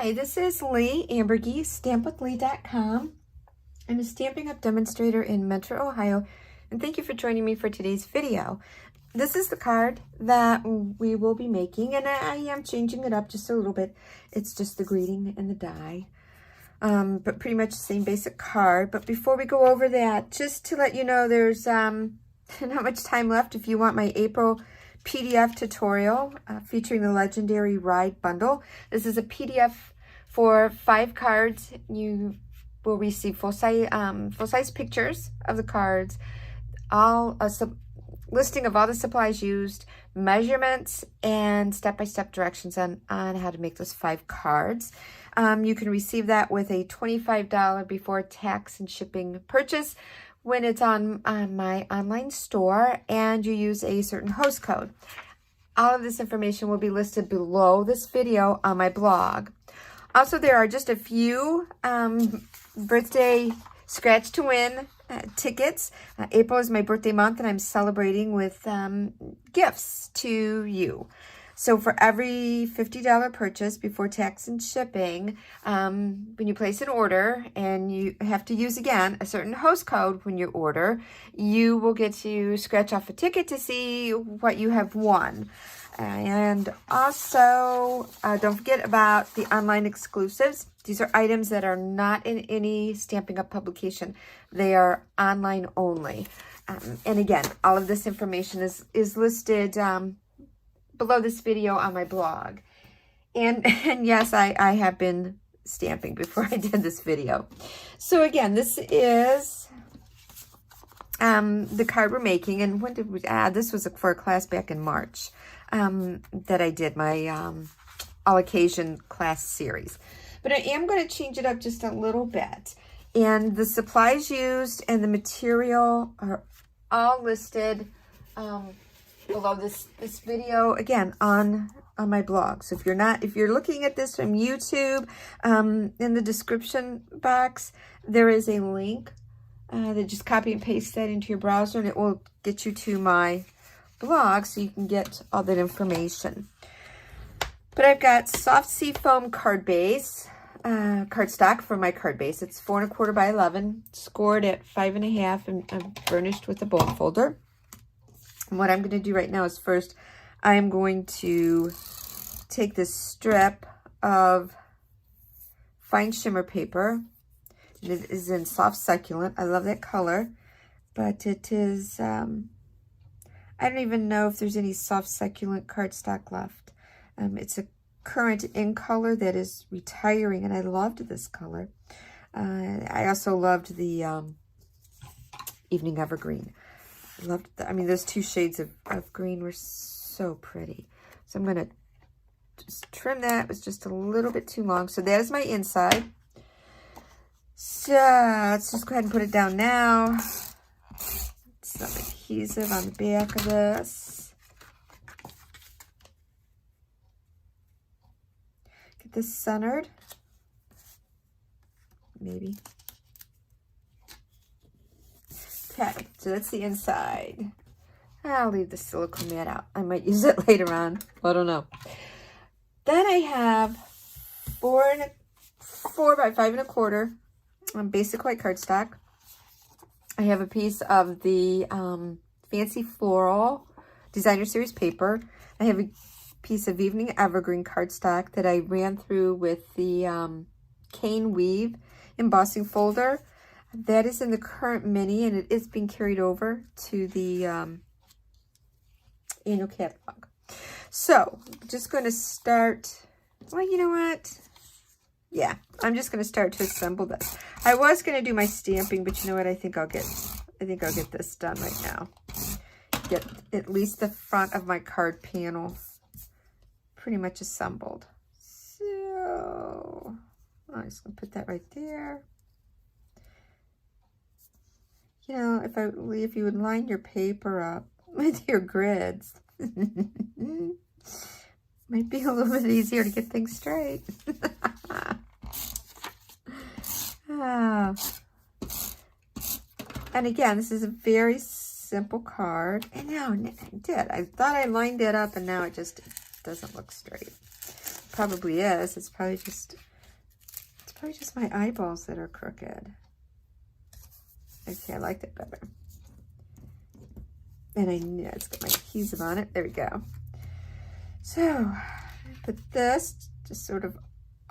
Hi, this is Leigh Ambergy, stampwithleigh.com. I'm a Stampin' Up! Demonstrator in Metro, Ohio, and thank you for joining me for today's video. This is the card that we will be making, and I am changing it up just a little bit. It's just the greeting and the die, but pretty much the same basic card. But before we go over that, just to let you know, there's not much time left if you want my April PDF tutorial featuring the Legendary Ride Bundle. This is a PDF for 5 cards. You will receive full-size pictures of the cards, listing of all the supplies used, measurements, and step-by-step directions on how to make those 5 cards. You can receive that with a $25 before tax and shipping purchase when it's on my online store and you use a certain host code. All of this information will be listed below this video on my blog. Also, there are just a few birthday scratch to win tickets. April is my birthday month and I'm celebrating with gifts to you. So for every $50 purchase before tax and shipping, when you place an order and you have to use, again, a certain host code when you order, you will get to scratch off a ticket to see what you have won. And also, don't forget about the online exclusives. These are items that are not in any Stampin' Up! Publication. They are online only. And again, all of this information is listed below this video on my blog. And yes, I have been stamping before I did this video. So again, this is the card we're making. And when did we add? This was for a class back in March that I did my all occasion class series. But I am going to change it up just a little bit. And the supplies used and the material are all listed below this video, again, on my blog. So if you're looking at this from YouTube, in the description box there is a link that just copy and paste that into your browser and it will get you to my blog so you can get all that information. But I've got soft seafoam card base, cardstock for my card base. It's 4 1/4 by 11, scored at 5 1/2 and burnished with a bone folder. And what I'm going to do right now is first, I'm going to take this strip of fine shimmer paper. It is in soft succulent. I love that color, but it is, I don't even know if there's any soft succulent cardstock left. It's a current in color that is retiring, and I loved this color. I also loved the Evening Evergreen. I loved those 2 shades of green were so pretty. So I'm going to just trim that. It was just a little bit too long. So that is my inside. So let's just go ahead and put it down now. Some adhesive on the back of this. Get this centered. Maybe. Okay, so that's the inside. I'll leave the silicone mat out. I might use it later on. I don't know. Then I have 4 by 5 1/4 basic white cardstock. I have a piece of the Fancy Floral Designer Series paper. I have a piece of Evening Evergreen cardstock that I ran through with the cane weave embossing folder. That is in the current mini, and it is being carried over to the annual catalog. So, just going to start, well, you know what? Yeah, I'm just going to start to assemble this. I was going to do my stamping, but you know what? I think I'll get this done right now. Get at least the front of my card panel pretty much assembled. So, I'm just going to put that right there. You know, if you would line your paper up with your grids, might be a little bit easier to get things straight. And again, this is a very simple card. And now I did. I thought I lined it up, and now it just doesn't look straight. Probably is. It's probably just probably just my eyeballs that are crooked. Okay, I like that better. And I know it's got my adhesive on it. There we go. So, put this, just sort of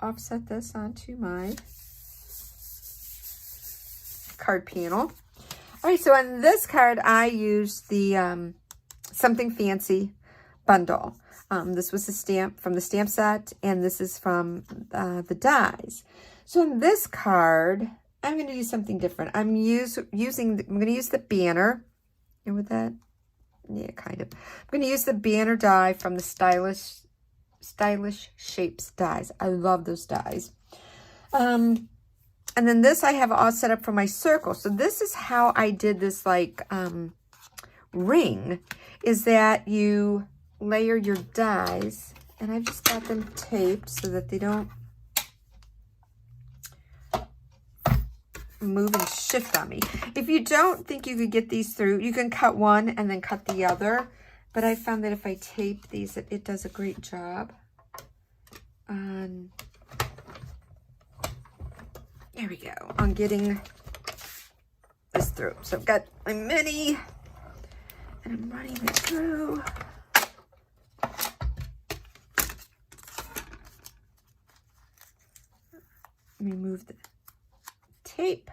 offset this onto my card panel. All right, so on this card, I used the Something Fancy bundle. This was a stamp from the stamp set, and this is from the dies. So on this card, I'm going to do something different. I'm going to use the banner. And with that, yeah, kind of. I'm going to use the banner die from the Stylish Shapes dies. I love those dies. And then this I have all set up for my circle. So this is how I did this like ring, is that you layer your dies, and I've just got them taped so that they don't move and shift on me. If you don't think you could get these through, you can cut one and then cut the other. But I found that if I tape these, it does a great job. There we go, on getting this through. So I've got my mini, and I'm running it through. Let me move the tape.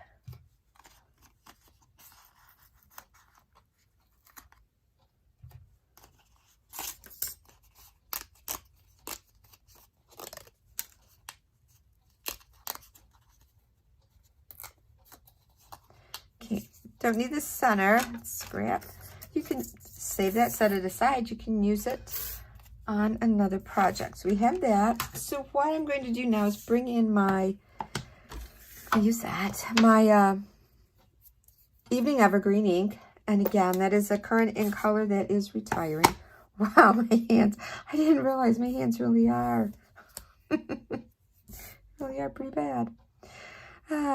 Okay, don't need the center, scrap. You can save that, set it aside. You can use it on another project. So we have that. So what I'm going to do now is bring in my, my Evening Evergreen ink. And again, that is a current ink color that is retiring. Wow, my hands. I didn't realize my hands really are. Really are pretty bad.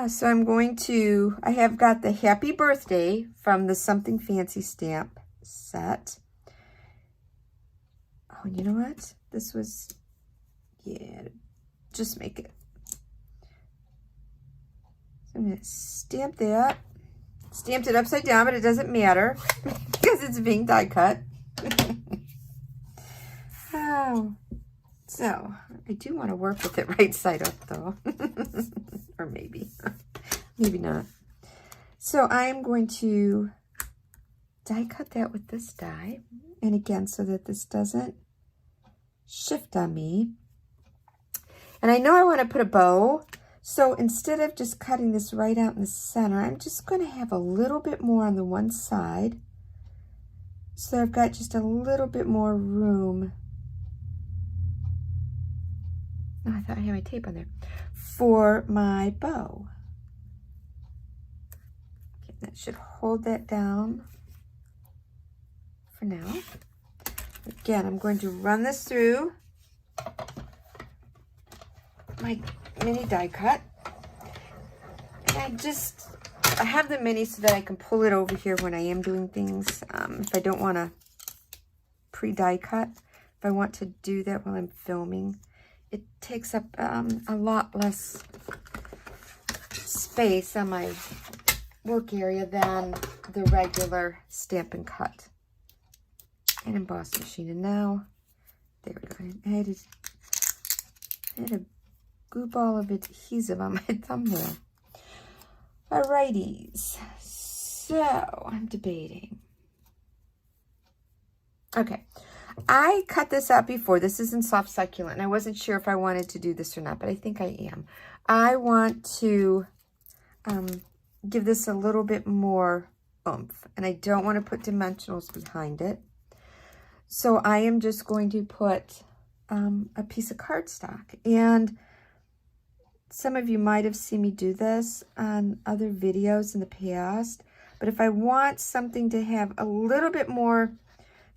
So I'm going to, I have got the Happy Birthday from the Something Fancy stamp set. Oh, and you know what? This was, yeah, just make it. So I'm going to stamp that. Stamped it upside down, but it doesn't matter because it's being die cut. Oh, so I do want to work with it right side up though. Or maybe, maybe not. So I'm going to die cut that with this die. And again, so that this doesn't shift on me. And I know I want to put a bow. So instead of just cutting this right out in the center, I'm just going to have a little bit more on the one side. So I've got just a little bit more room. Oh, I thought I had my tape on there. For my bow. Okay, that should hold that down for now. Again, I'm going to run this through my mini die cut. And I have the mini so that I can pull it over here when I am doing things. If I don't want to pre-die cut, if I want to do that while I'm filming, it takes up a lot less space on my work area than the regular Stampin' Cut and emboss machine. And now, there we go. I had to goop all of adhesive on my thumbnail. Alrighties, so I'm debating. Okay, I cut this out before. This is in soft succulent, and I wasn't sure if I wanted to do this or not, but I think I am. I want to give this a little bit more oomph, and I don't want to put dimensionals behind it. So I am just going to put a piece of cardstock, and some of you might have seen me do this on other videos in the past, but if I want something to have a little bit more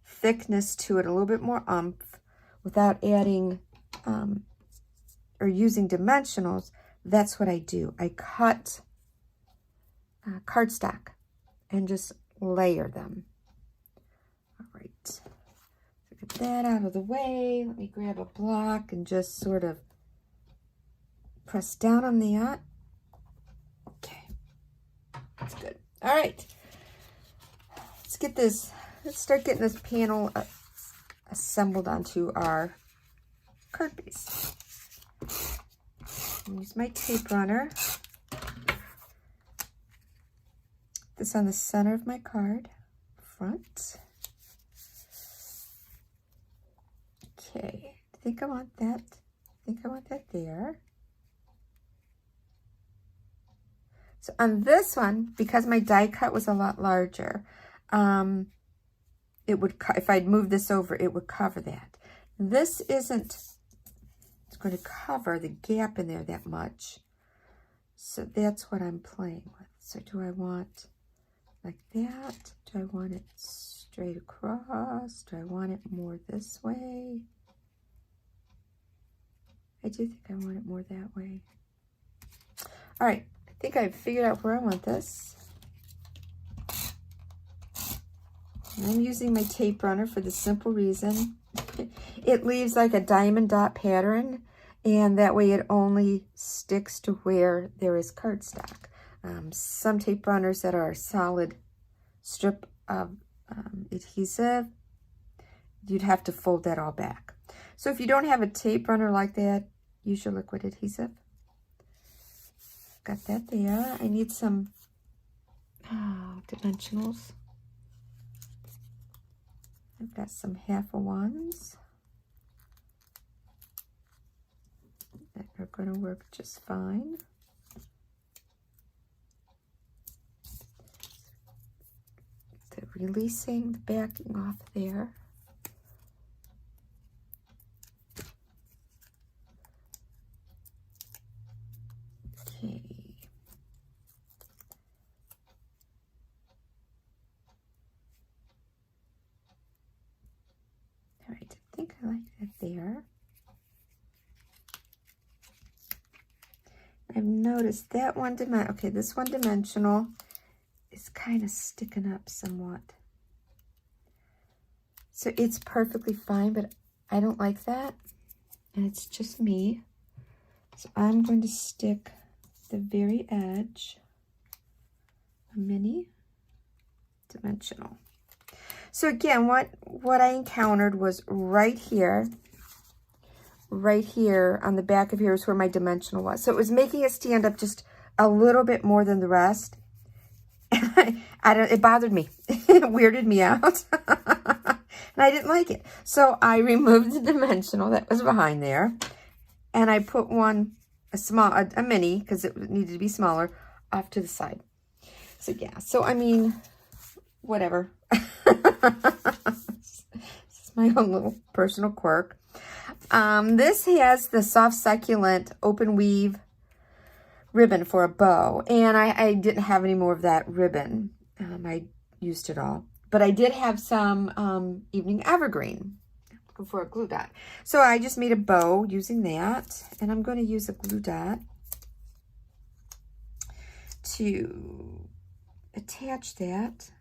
thickness to it, a little bit more oomph, without adding or using dimensionals, that's what I do. I cut cardstock and just layer them. All right, so get that out of the way. Let me grab a block and just sort of Press down on that. Okay, that's good. All right, let's start getting this panel assembled onto our card base. Use my tape runner. This on the center of my card, front. Okay, I think I want that. There. So on this one, because my die cut was a lot larger, it would, if I'd move this over, it would cover that. This isn't, it's going to cover the gap in there that much. So that's what I'm playing with. So do I want like that? Do I want it straight across? Do I want it more this way? I do think I want it more that way. All right, I think I've figured out where I want this. I'm using my tape runner for the simple reason it leaves like a diamond dot pattern, and that way it only sticks to where there is cardstock. Some tape runners that are a solid strip of adhesive, you'd have to fold that all back. So if you don't have a tape runner like that, use your liquid adhesive. Got that there. I need some dimensionals. I've got some 1/2 that are going to work just fine. Releasing the backing off there. Okay. All right, I think I like that there. I've noticed that this one dimensional is kind of sticking up somewhat. So it's perfectly fine, but I don't like that. And it's just me. So I'm going to stick the very edge, a mini dimensional. So again, what I encountered was right here on the back of here is where my dimensional was. So it was making it stand up just a little bit more than the rest. It bothered me. It weirded me out. And I didn't like it. So I removed the dimensional that was behind there. And I put a mini, because it needed to be smaller, off to the side. So yeah, so I mean, whatever. This is my own little personal quirk. This has the soft succulent open weave ribbon for a bow, and I didn't have any more of that ribbon. I used it all, but I did have some evening evergreen for a glue dot. So I just made a bow using that, and I'm going to use a glue dot to attach that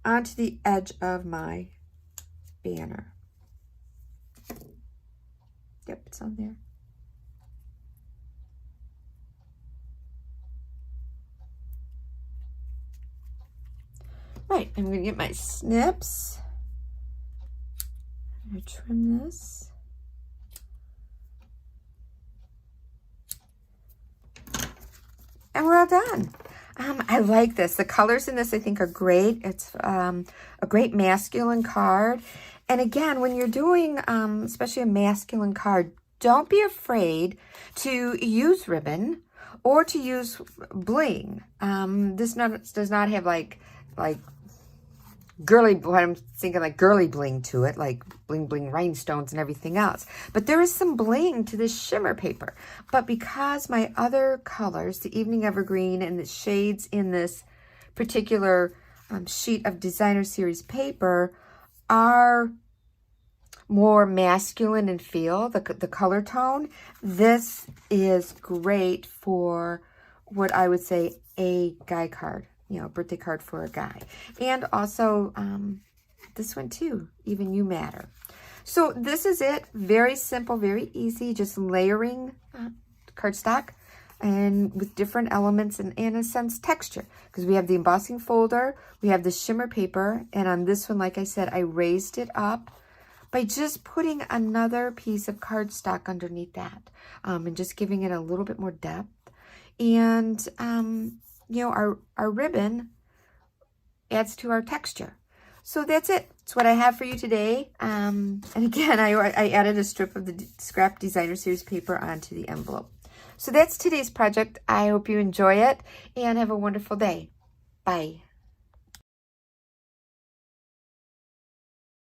onto the edge of my banner. Yep, it's on there. Right, I'm going to get my snips. I'm going to trim this. And we're all done. I like this. The colors in this, I think, are great. It's a great masculine card. And again, when you're doing, especially a masculine card, don't be afraid to use ribbon or to use bling. This does not have like girly, what I'm thinking like girly bling to it, like bling bling rhinestones and everything else. But there is some bling to this shimmer paper. But because my other colors, the evening evergreen and the shades in this particular sheet of designer series paper are more masculine in feel, the color tone, this is great for what I would say a guy card. You know, birthday card for a guy. And also this one too, Even You Matter. So this is it. Very simple, very easy, just layering cardstock, and with different elements and in a sense texture, because we have the embossing folder, we have the shimmer paper, and on this one, like I said, I raised it up by just putting another piece of cardstock underneath that, and just giving it a little bit more depth. And you know, our ribbon adds to our texture. So that's it. That's what I have for you today. And again, I added a strip of the Scrap Designer Series paper onto the envelope. So that's today's project. I hope you enjoy it and have a wonderful day. Bye.